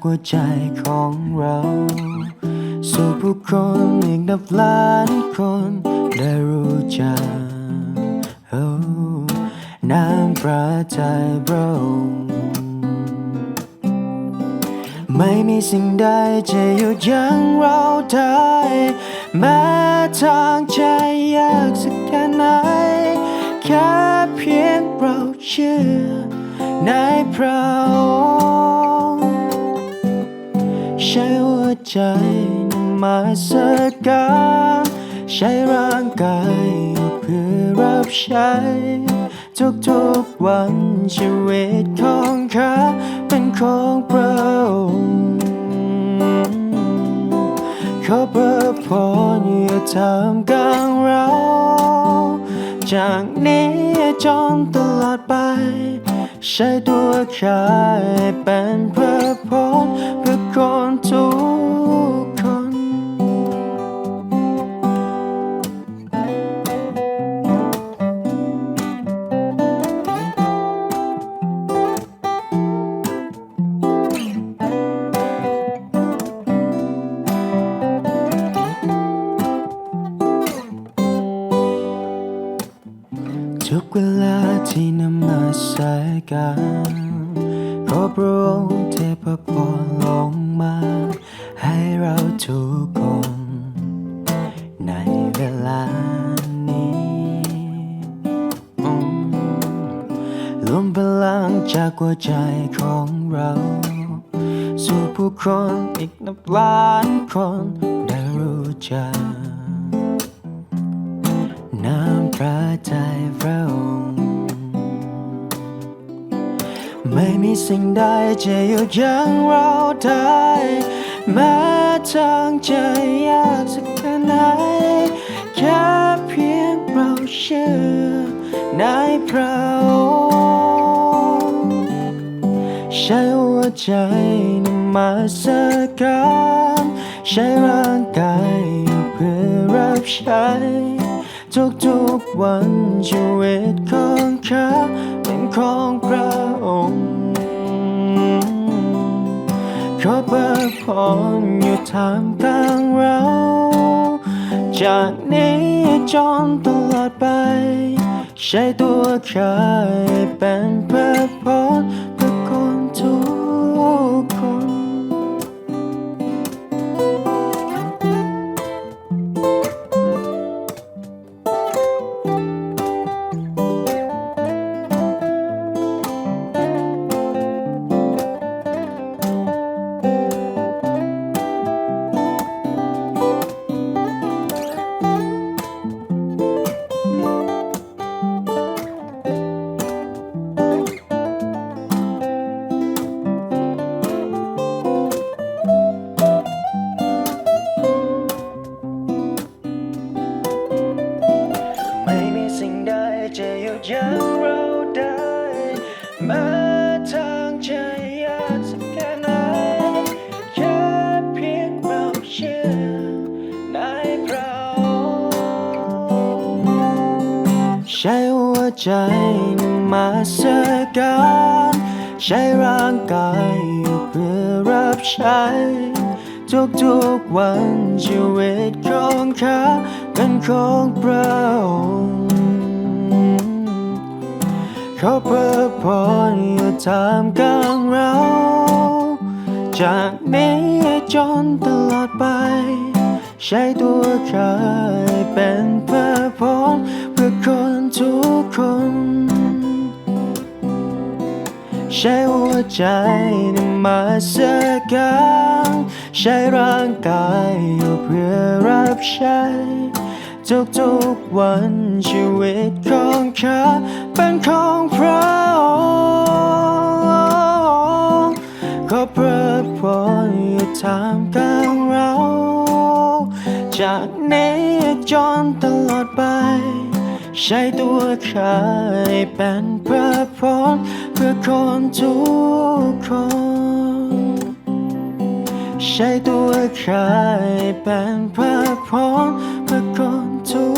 หัวใจของเราสู่ผู้คนอีกนับล้านคนได้รู้จักน้ำประทัยเราไม่มีสิ่งใดจะหยุดยั้งเราได้แม้ทางใจยากสักแค่ไหนแค่เพียงเราเชื่อในพระองค์ใช้หัวใจนำมาสักการใช้ร่างกายเพื่อรับใช้ทุกๆวันชีวิตของข้าเป็นของพระองค์ขอพระพรอย่าทำกลางเราจากนี้จนตลอดไปใช้ตัวข้าให้เป็นพระพรเพื่อคนทุกคนทุกเวลาที่นมัสการขอพระองค์เทพพรลงมาให้เราทุกคนในเวลานี้รวมพลังจากหัวใจของเราสู่ผู้คนอีกนับล้านคนได้รู้จักน้ำพระทัยพระองค์ไม่มีสิ่งใดจะหยุดยั้งเราได้แม้ทางจะยากสักแค่ไหนแค่เพียงเราเชื่อในพระองค์ใช้หัวใจนำมาสักการใช้ร่างกายเพื่อรับใช้ทุกวันชีวิตของข้าเป็นของพระองค์ขอพระพรอยู่ท่ามกลางเราจากนี้จนตลอดไปใช้ตัวข้าให้เป็นพระพรเพื่อคนทุกคนจะหยุดยั้งเราได้แม้ทางจะยากสักแค่ไหนแค่เพียงเราเชื่อในพระองค์ใช้หัวใจนำมาสักการใช้ร่างกายเพื่อรับใช้ทุกวันชีวิตของข้าเป็นของพระองค์ขอพระพรอยู่ท่ามกลางเราจากนี้จนตลอดไปใช้ตัวข้าให้เป็นพระพรเพื่อคนทุกคนใช้หัวใจนำมาสักการใช้ร่างกายเพื่อรับใช้ทุกวันชีวิตของข้าเป็นของพระองค์ขอพระพรอยู่ท่ามกลางเราจากนี้จนตลอดไปใช้ตัวข้าให้เป็นพระพรเพื่อคนทุกคนใช้ตัวข้าให้เป็นพระพรเพื่อคนทุก